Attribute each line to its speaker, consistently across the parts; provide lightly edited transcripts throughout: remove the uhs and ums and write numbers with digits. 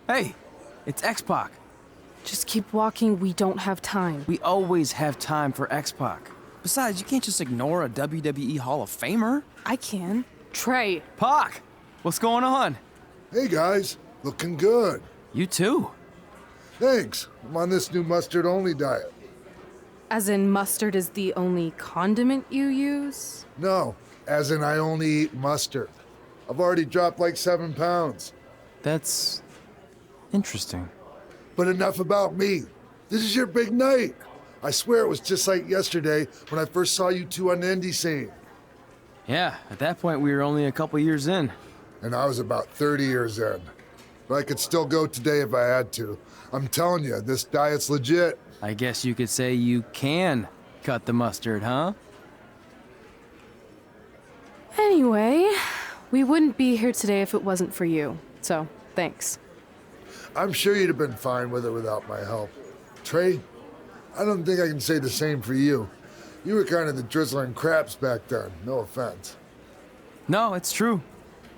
Speaker 1: Hey, it's X-Pac.
Speaker 2: Just keep walking, we don't have time.
Speaker 1: We always have time for X-Pac. Besides, you can't just ignore a WWE Hall of Famer.
Speaker 2: I can. Trey.
Speaker 1: Pac, what's going on?
Speaker 3: Hey guys, looking good.
Speaker 1: You too.
Speaker 3: Thanks. I'm on this new mustard-only diet.
Speaker 2: As in mustard is the only condiment you use?
Speaker 3: No, as in I only eat mustard. I've already dropped like 7 pounds.
Speaker 1: That's interesting.
Speaker 3: But enough about me. This is your big night. I swear it was just like yesterday when I first saw you two on the indie scene.
Speaker 1: Yeah, at that point we were only a couple years in.
Speaker 3: And I was about 30 years in. But I could still go today if I had to. I'm telling you, this diet's legit.
Speaker 1: I guess you could say you can cut the mustard, huh?
Speaker 2: Anyway, we wouldn't be here today if it wasn't for you. So, thanks.
Speaker 3: I'm sure you'd have been fine with it without my help. Trey, I don't think I can say the same for you. You were kind of the drizzling craps back then, no offense.
Speaker 1: No, it's true.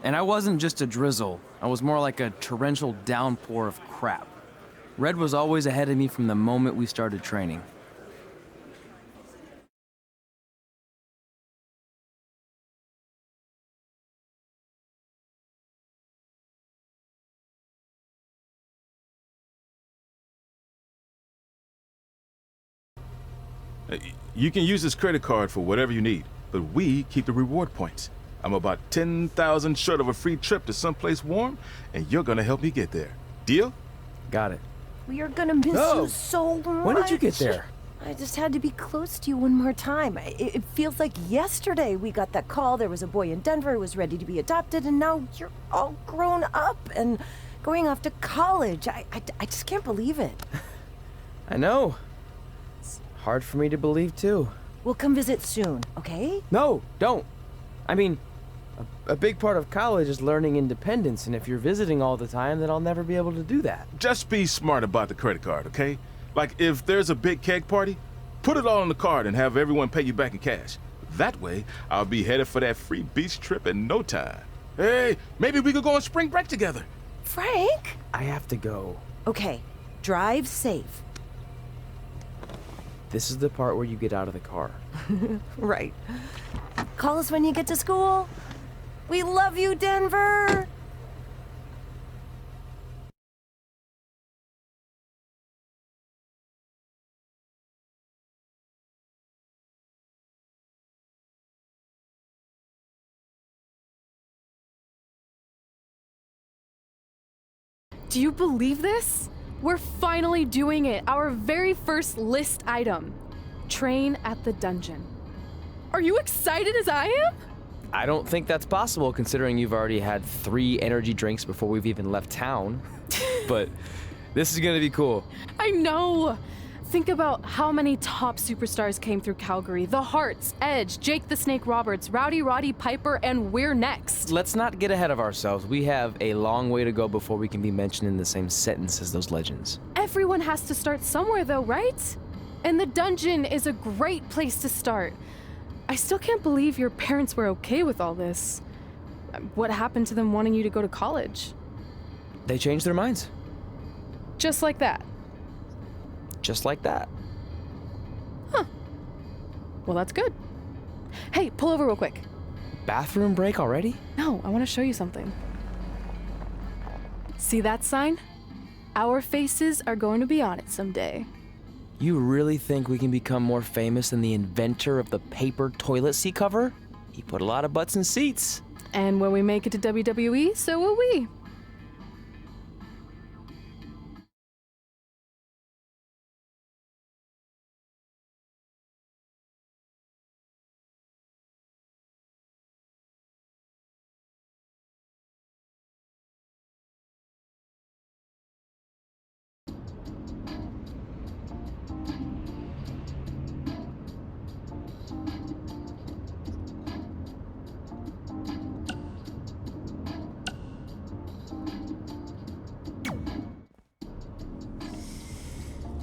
Speaker 1: And I wasn't just a drizzle. I was more like a torrential downpour of crap. Red was always ahead of me from the moment we started training.
Speaker 4: You can use this credit card for whatever you need, but we keep the reward points. I'm about 10,000 short of a free trip to someplace warm, and you're gonna help me get there. Deal?
Speaker 1: Got it.
Speaker 5: We are gonna miss you so much.
Speaker 1: When did you get there?
Speaker 5: I just had to be close to you one more time. It feels like yesterday we got that call. There was a boy in Denver who was ready to be adopted, and now you're all grown up and going off to college. I just can't believe it.
Speaker 6: I know. It's hard for me to believe, too.
Speaker 5: We'll come visit soon, okay?
Speaker 6: No, don't. I mean, a big part of college is learning independence, and if you're visiting all the time, then I'll never be able to do that.
Speaker 4: Just be smart about the credit card, okay? Like, if there's a big keg party, put it all on the card and have everyone pay you back in cash. That way, I'll be headed for that free beach trip in no time. Hey, maybe we could go on spring break together.
Speaker 5: Frank?
Speaker 6: I have to go.
Speaker 5: Okay, drive safe.
Speaker 6: This is the part where you get out of the car.
Speaker 5: Right. Call us when you get to school. We love you, Denver!
Speaker 2: Do you believe this? We're finally doing it. Our very first list item. Train at the dungeon. Are you excited as I am?
Speaker 6: I don't think that's possible, considering you've already had 3 energy drinks before we've even left town. But this is gonna be cool.
Speaker 2: I know. Think about how many top superstars came through Calgary. The Hearts, Edge, Jake the Snake Roberts, Rowdy Roddy Piper, and we're next.
Speaker 6: Let's not get ahead of ourselves. We have a long way to go before we can be mentioned in the same sentence as those legends.
Speaker 2: Everyone has to start somewhere though, right? And the dungeon is a great place to start. I still can't believe your parents were okay with all this. What happened to them wanting you to go to college?
Speaker 6: They changed their minds.
Speaker 2: Just like that.
Speaker 6: Just like that.
Speaker 2: Huh. Well, that's good. Hey, pull over real quick.
Speaker 6: Bathroom break already?
Speaker 2: No, I want to show you something. See that sign? Our faces are going to be on it someday.
Speaker 6: You really think we can become more famous than the inventor of the paper toilet seat cover? He put a lot of butts in seats.
Speaker 2: And when we make it to WWE, so will we.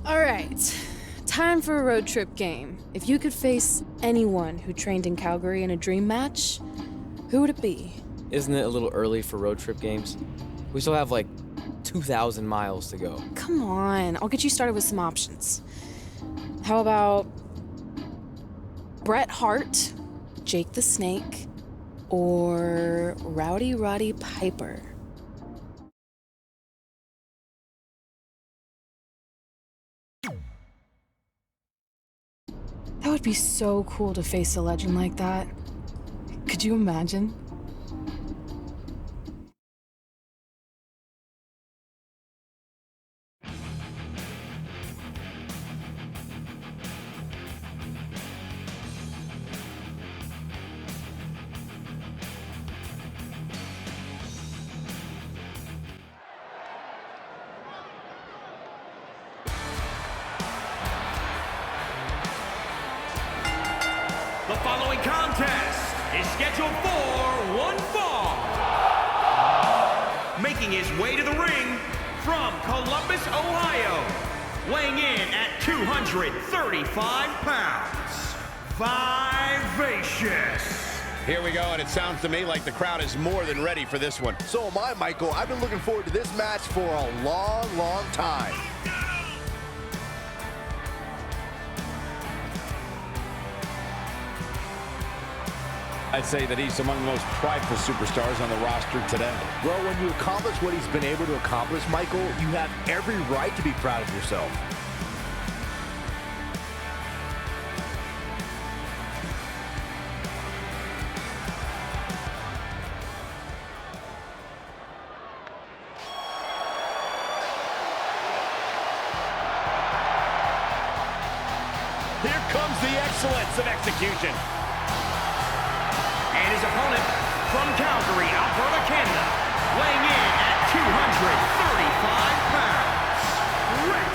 Speaker 2: All right, time for a road trip game. If you could face anyone who trained in Calgary in a dream match, who would it be?
Speaker 6: Isn't it a little early for road trip games? We still have like 2,000 miles to go.
Speaker 7: Come on, I'll get you started with some options. How about Bret Hart, Jake the Snake, or Rowdy Roddy Piper? That would be so cool to face a legend like that. Could you imagine?
Speaker 8: The following contest is scheduled for one fall. Making his way to the ring from Columbus, Ohio, weighing in at 235 pounds, Vivacious.
Speaker 9: Here we go, and it sounds to me like the crowd is more than ready for this one.
Speaker 10: So am I, Michael. I've been looking forward to this match for a long, long time.
Speaker 9: I'd say that he's among the most prideful superstars on the roster today.
Speaker 10: Well, when you accomplish what he's been able to accomplish, Michael, you have every right to be proud of yourself.
Speaker 9: Here comes the excellence of execution.
Speaker 8: And his opponent from Calgary, Alberta, Canada, weighing in at 235 pounds, Bret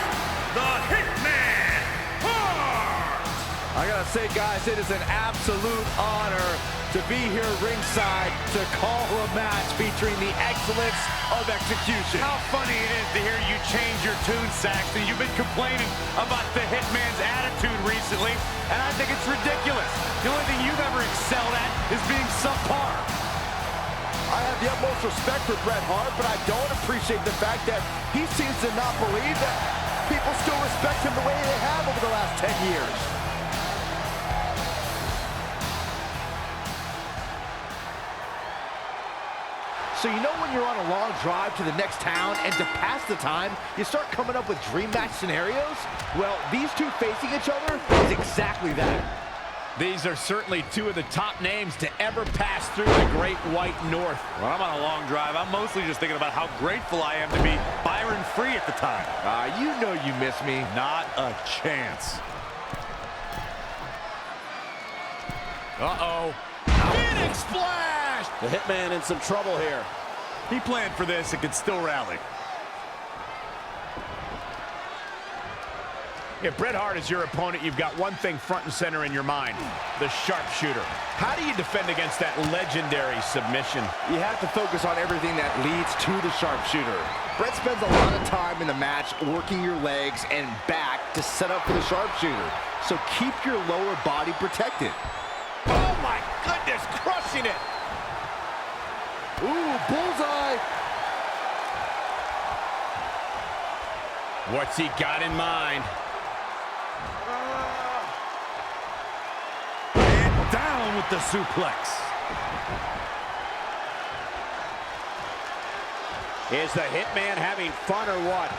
Speaker 8: the Hitman Hart.
Speaker 10: I gotta say, guys, it is an absolute honor to be here ringside to call a match featuring the excellence of execution.
Speaker 9: How funny it is to hear you change your tune, Saxton. You've been complaining about the Hitman's attitude recently, and I think it's ridiculous. The only thing you've ever excelled at is being subpar.
Speaker 10: I have the utmost respect for Bret Hart, but I don't appreciate the fact that he seems to not believe that people still respect him the way they have over the last 10 years. So you know when you're on a long drive to the next town and to pass the time, you start coming up with dream match scenarios? Well, these two facing each other is exactly that.
Speaker 9: These are certainly two of the top names to ever pass through the Great White North. When I'm on a long drive, I'm mostly just thinking about how grateful I am to be Byron Free at the time.
Speaker 10: You know you miss me.
Speaker 9: Not a chance. Uh-oh. Phoenix Splash!
Speaker 10: The Hitman in some trouble here.
Speaker 9: He planned for this and could still rally. If Bret Hart is your opponent, you've got one thing front and center in your mind, the sharpshooter. How do you defend against that legendary submission?
Speaker 10: You have to focus on everything that leads to the sharpshooter. Bret spends a lot of time in the match working your legs and back to set up for the sharpshooter. So keep your lower body protected.
Speaker 9: Oh my goodness, crushing it!
Speaker 10: Ooh, bullseye!
Speaker 9: What's he got in mind? And down with the suplex. Is the Hitman having fun or what?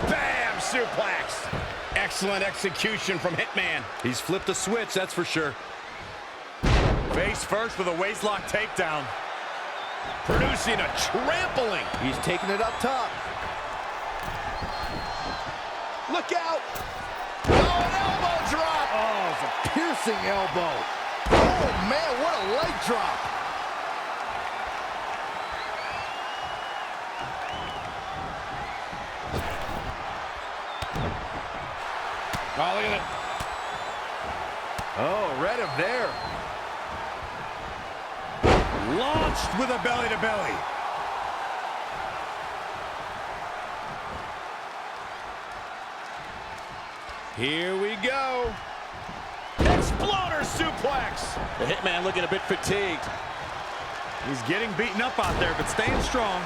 Speaker 9: Bam! Suplex! Excellent execution from Hitman.
Speaker 10: He's flipped the switch, that's for sure.
Speaker 9: Face first with a waistlock takedown. Producing a trampling.
Speaker 10: He's taking it up top. Look out! Oh, an elbow drop! Oh, it's a piercing elbow. Oh, man, what a leg drop.
Speaker 9: Oh, look at it.
Speaker 10: Oh, read him there.
Speaker 9: Launched with a belly-to-belly. Here we go. Exploder suplex. The Hitman looking a bit fatigued. He's getting beaten up out there, but staying strong.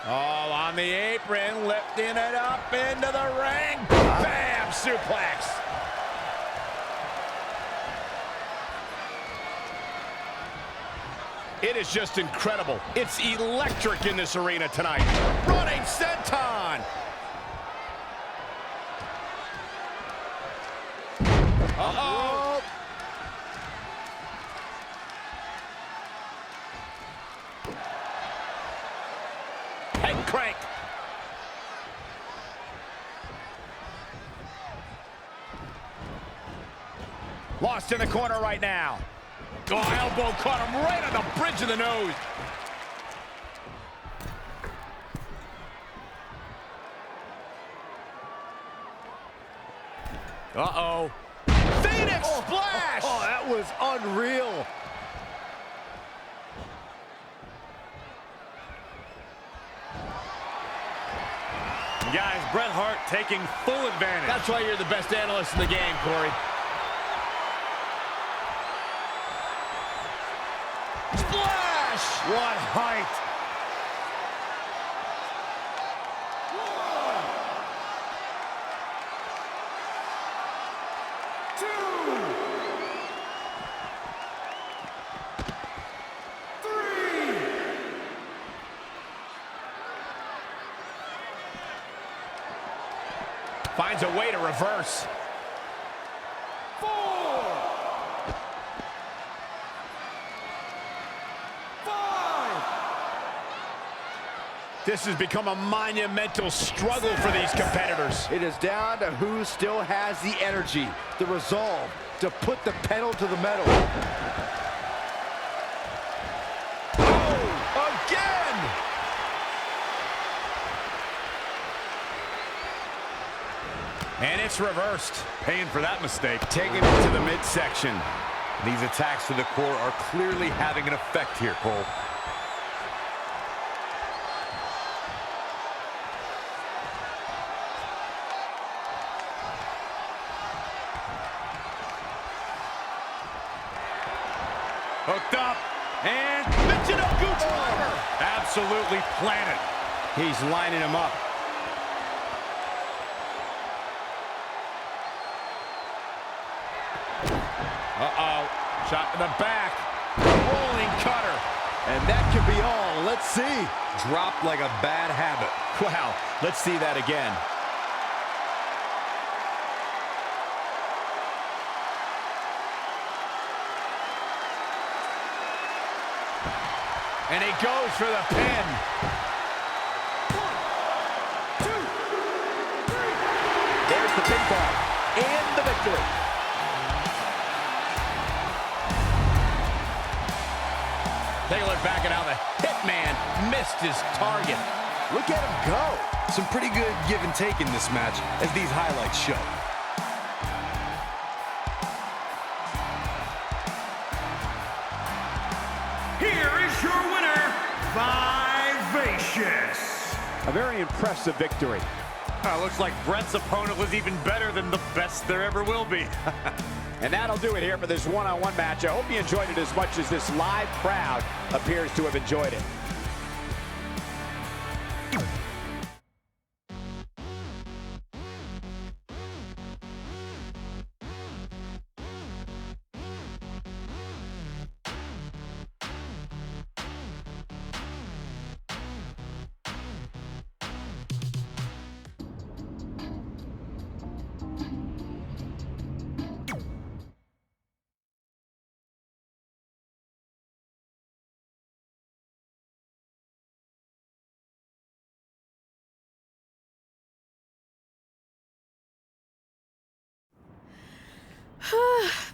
Speaker 9: Oh, on the apron, lifting it up into the ring. Bam! Suplex. It is just incredible. It's electric in this arena tonight. Running senton. Uh-oh. Head crank. Lost in the corner right now. Oh, elbow caught him right on the bridge of the nose. Uh-oh. Phoenix splash! Oh, that was unreal. Guys, Bret Hart taking full advantage. That's why you're the best analyst in the game, Corey. Splash! What height! Finds a way to reverse. 4. 5. This has become a monumental struggle for these competitors.
Speaker 10: It is down to who still has the energy, the resolve to put the pedal to the metal.
Speaker 9: Oh, again! And it's reversed. Paying for that mistake. Taking it to the midsection. These attacks to the core are clearly having an effect here, Cole. Hooked up. And Michinoku driver. Absolutely planted. He's lining him up. Uh-oh. Shot to the back. Rolling cutter.
Speaker 10: And that could be all. Let's see.
Speaker 9: Dropped like a bad habit. Wow. Let's see that again. And he goes for the pin.
Speaker 10: 1, 2, 3. There's the pinfall. And the victory.
Speaker 9: Take a look back at how the Hitman missed his target.
Speaker 10: Look at him go.
Speaker 11: Some pretty good give and take in this match, as these highlights show.
Speaker 8: Here is your winner, Vivacious.
Speaker 9: A very impressive victory. Looks like Bret's opponent was even better than the best there ever will be.
Speaker 12: And that'll do it here for this one-on-one match. I hope you enjoyed it as much as this live crowd appears to have enjoyed it.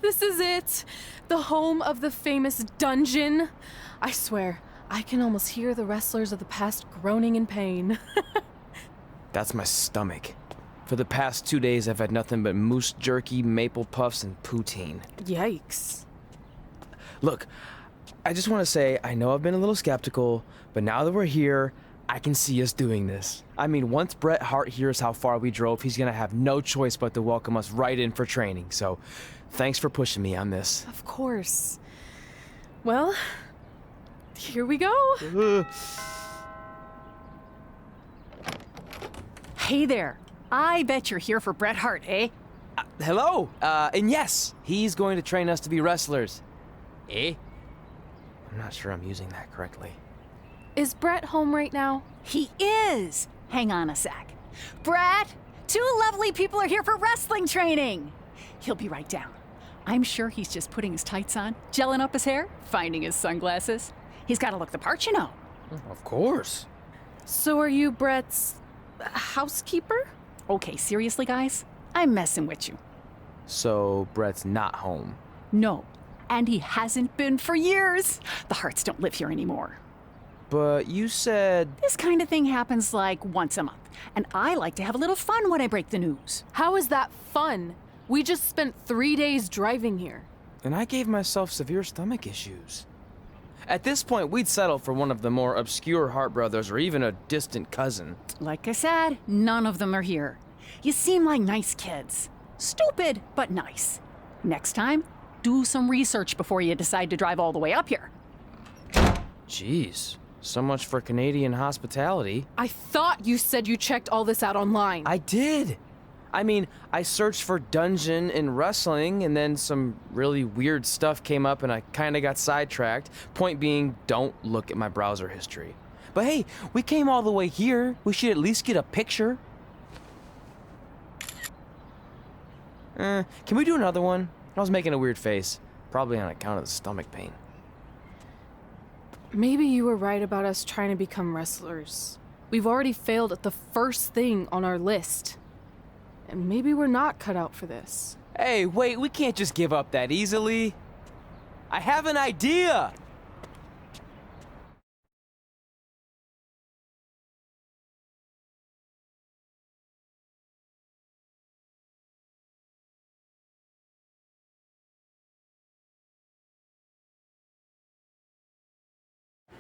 Speaker 2: This is it. The home of the famous dungeon. I swear, I can almost hear the wrestlers of the past groaning in pain.
Speaker 1: That's my stomach. For the past 2 days, I've had nothing but moose jerky, maple puffs, and poutine.
Speaker 2: Yikes.
Speaker 1: Look, I just want to say, I know I've been a little skeptical, but now that we're here,
Speaker 6: I can see us doing this. I mean, once Bret Hart hears how far we drove, he's gonna have no choice but to welcome us right in for training. So, thanks for pushing me on this.
Speaker 2: Of course. Well, here we go.
Speaker 13: Hey there. I bet you're here for Bret Hart, eh?
Speaker 6: Hello. And yes, he's going to train us to be wrestlers. Eh? I'm not sure I'm using that correctly.
Speaker 2: Is Bret home right now?
Speaker 13: He is. Hang on a sec. Bret, two lovely people are here for wrestling training. He'll be right down. I'm sure he's just putting his tights on, gelling up his hair, finding his sunglasses. He's got to look the part, you know.
Speaker 6: Of course.
Speaker 2: So are you Bret's housekeeper?
Speaker 13: Okay, seriously, guys? I'm messing with you.
Speaker 6: So Bret's not home.
Speaker 13: No, and he hasn't been for years. The Harts don't live here anymore.
Speaker 6: But you said...
Speaker 13: This kind of thing happens like once a month, and I like to have a little fun when I break the news.
Speaker 2: How is that fun? We just spent 3 days driving here.
Speaker 6: And I gave myself severe stomach issues. At this point, we'd settle for one of the more obscure Hart brothers or even a distant cousin.
Speaker 13: Like I said, none of them are here. You seem like nice kids. Stupid, but nice. Next time, do some research before you decide to drive all the way up here.
Speaker 6: Jeez, so much for Canadian hospitality.
Speaker 2: I thought you said you checked all this out online.
Speaker 6: I did. I mean, I searched for dungeon in wrestling, and then some really weird stuff came up, and I kind of got sidetracked. Point being, don't look at my browser history. But hey, we came all the way here. We should at least get a picture. Can we do another one? I was making a weird face, probably on account of the stomach pain.
Speaker 2: Maybe you were right about us trying to become wrestlers. We've already failed at the first thing on our list. And maybe we're not cut out for this.
Speaker 6: Hey, wait, we can't just give up that easily. I have an idea!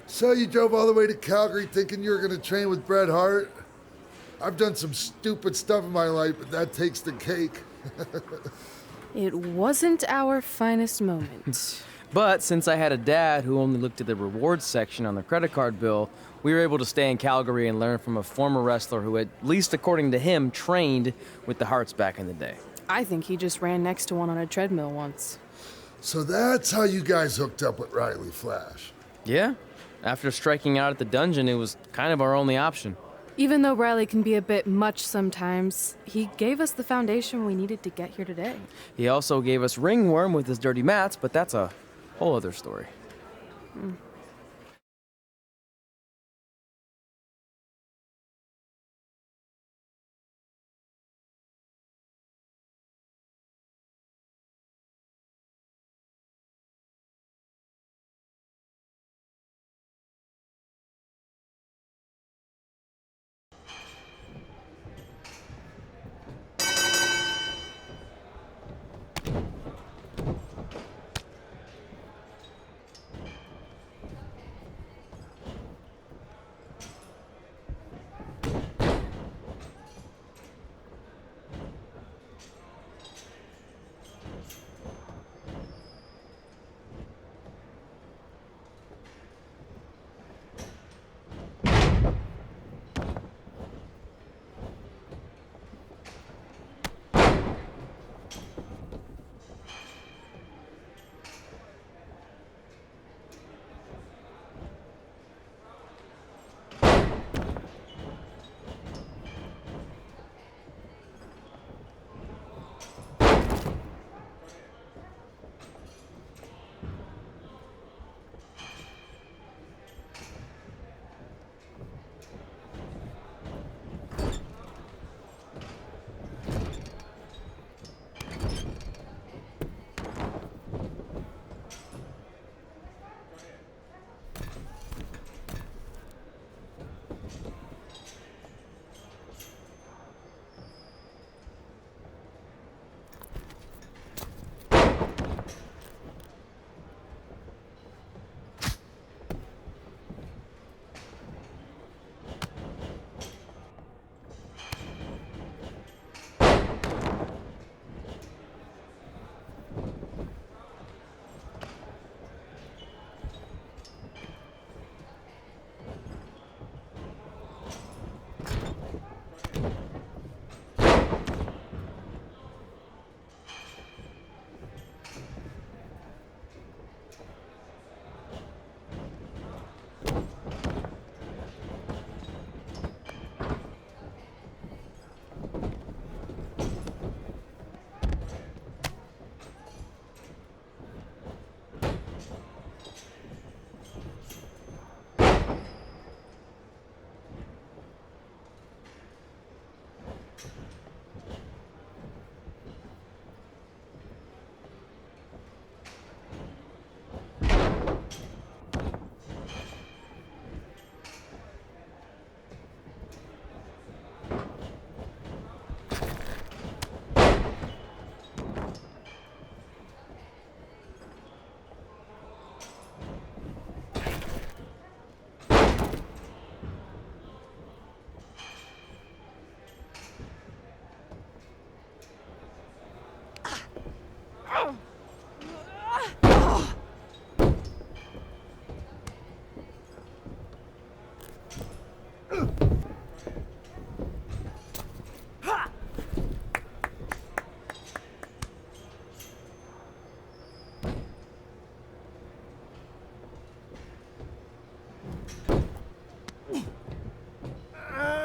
Speaker 3: So you drove all the way to Calgary thinking you were going to train with Bret Hart? I've done some stupid stuff in my life, but that takes the cake.
Speaker 2: It wasn't our finest moment.
Speaker 1: But since I had a dad who only looked at the rewards section on the credit card bill, we were able to stay in Calgary and learn from a former wrestler who, at least according to him, trained with the Harts back in the day.
Speaker 2: I think he just ran next to one on a treadmill once.
Speaker 3: So that's how you guys hooked up with Riley Flash.
Speaker 1: Yeah. After striking out at the dungeon, it was kind of our only option.
Speaker 2: Even though Riley can be a bit much sometimes, he gave us the foundation we needed to get here today.
Speaker 1: He also gave us ringworm with his dirty mats, but that's a whole other story.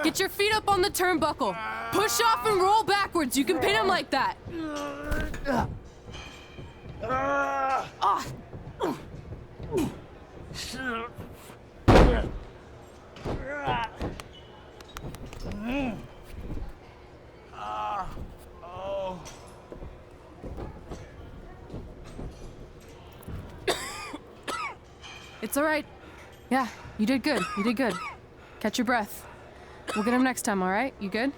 Speaker 2: Get your feet up on the turnbuckle. Push off and roll backwards. You can pin him like that. It's all right. Yeah, you did good. You did good. Catch your breath. We'll get him next time, all right? You good?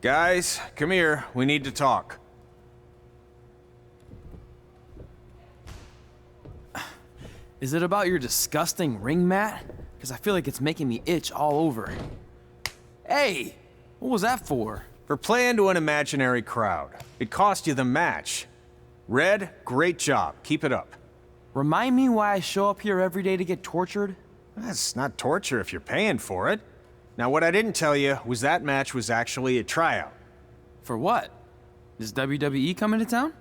Speaker 14: Guys, come here. We need to talk.
Speaker 1: Is it about your disgusting ring mat? Because I feel like it's making me itch all over. Hey, what was that for?
Speaker 14: For playing to an imaginary crowd. It cost you the match. Red, great job. Keep it up.
Speaker 1: Remind me why I show up here every day to get tortured?
Speaker 14: That's not torture if you're paying for it. Now, what I didn't tell you was that match was actually a tryout.
Speaker 1: For what? Is WWE coming to town?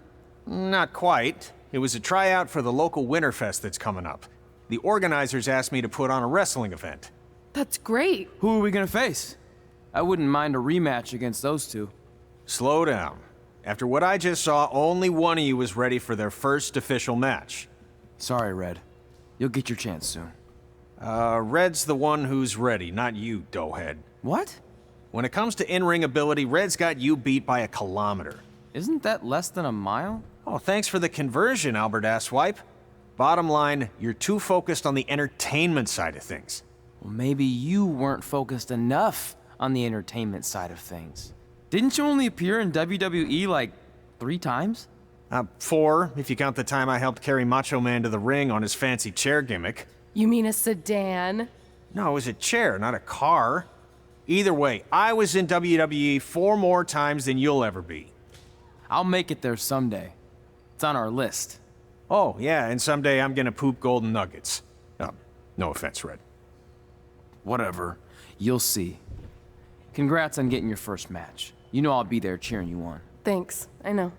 Speaker 14: Not quite. It was a tryout for the local Winterfest that's coming up. The organizers asked me to put on a wrestling event.
Speaker 2: That's great.
Speaker 1: Who are we gonna face? I wouldn't mind a rematch against those two.
Speaker 14: Slow down. After what I just saw, only one of you was ready for their first official match.
Speaker 1: Sorry, Red. You'll get your chance soon.
Speaker 14: Red's the one who's ready, not you, doughhead.
Speaker 1: What?
Speaker 14: When it comes to in-ring ability, Red's got you beat by a kilometer.
Speaker 1: Isn't that less than a mile?
Speaker 14: Oh, thanks for the conversion, Albert Asswipe. Bottom line, you're too focused on the entertainment side of things.
Speaker 1: Well, maybe you weren't focused enough on the entertainment side of things. Didn't you only appear in WWE like 3 times?
Speaker 14: 4, if you count the time I helped carry Macho Man to the ring on his fancy chair gimmick.
Speaker 2: You mean a sedan?
Speaker 14: No, it was a chair, not a car. Either way, I was in WWE 4 more times than you'll ever be.
Speaker 1: I'll make it there someday. It's on our list.
Speaker 14: Oh, yeah, and someday I'm gonna poop golden nuggets. No offense, Red.
Speaker 1: Whatever. You'll see. Congrats on getting your first match. You know I'll be there cheering you on.
Speaker 2: Thanks. I know.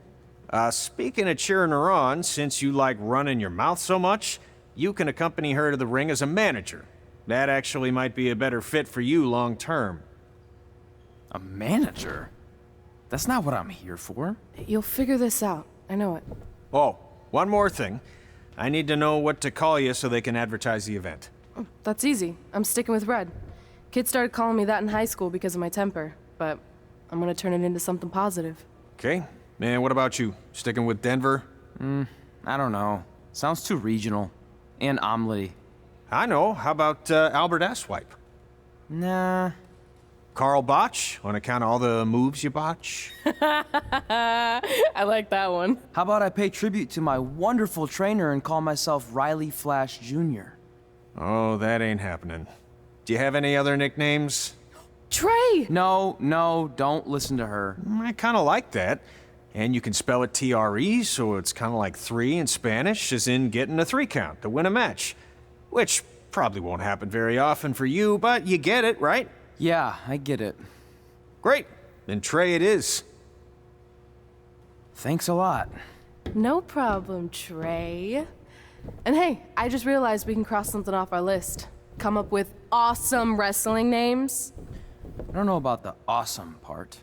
Speaker 14: Speaking of cheering her on, since you like running your mouth so much, you can accompany her to the ring as a manager. That actually might be a better fit for you long term.
Speaker 1: A manager? That's not what I'm here for.
Speaker 2: You'll figure this out. I know it.
Speaker 14: Oh, one more thing. I need to know what to call you so they can advertise the event.
Speaker 2: Oh, that's easy. I'm sticking with Red. Kids started calling me that in high school because of my temper, but I'm gonna turn it into something positive.
Speaker 14: Okay. Man, what about you? Sticking with Denver?
Speaker 1: I don't know. Sounds too regional. And omelette-y.
Speaker 14: I know. How about Albert Asswipe?
Speaker 1: Nah.
Speaker 14: Carl Botch, on account of all the moves you botch?
Speaker 2: I like that one.
Speaker 1: How about I pay tribute to my wonderful trainer and call myself Riley Flash Jr.?
Speaker 14: Oh, that ain't happening. Do you have any other nicknames?
Speaker 2: Trey!
Speaker 1: No, don't listen to her.
Speaker 14: I kind of like that. And you can spell it TRE, so it's kind of like 3 in Spanish, as in getting a 3 count to win a match. Which probably won't happen very often for you, but you get it, right?
Speaker 1: Yeah, I get it.
Speaker 14: Great. Then Trey it is.
Speaker 1: Thanks a lot.
Speaker 2: No problem, Trey. And hey, I just realized we can cross something off our list. Come up with awesome wrestling names.
Speaker 1: I don't know about the awesome part.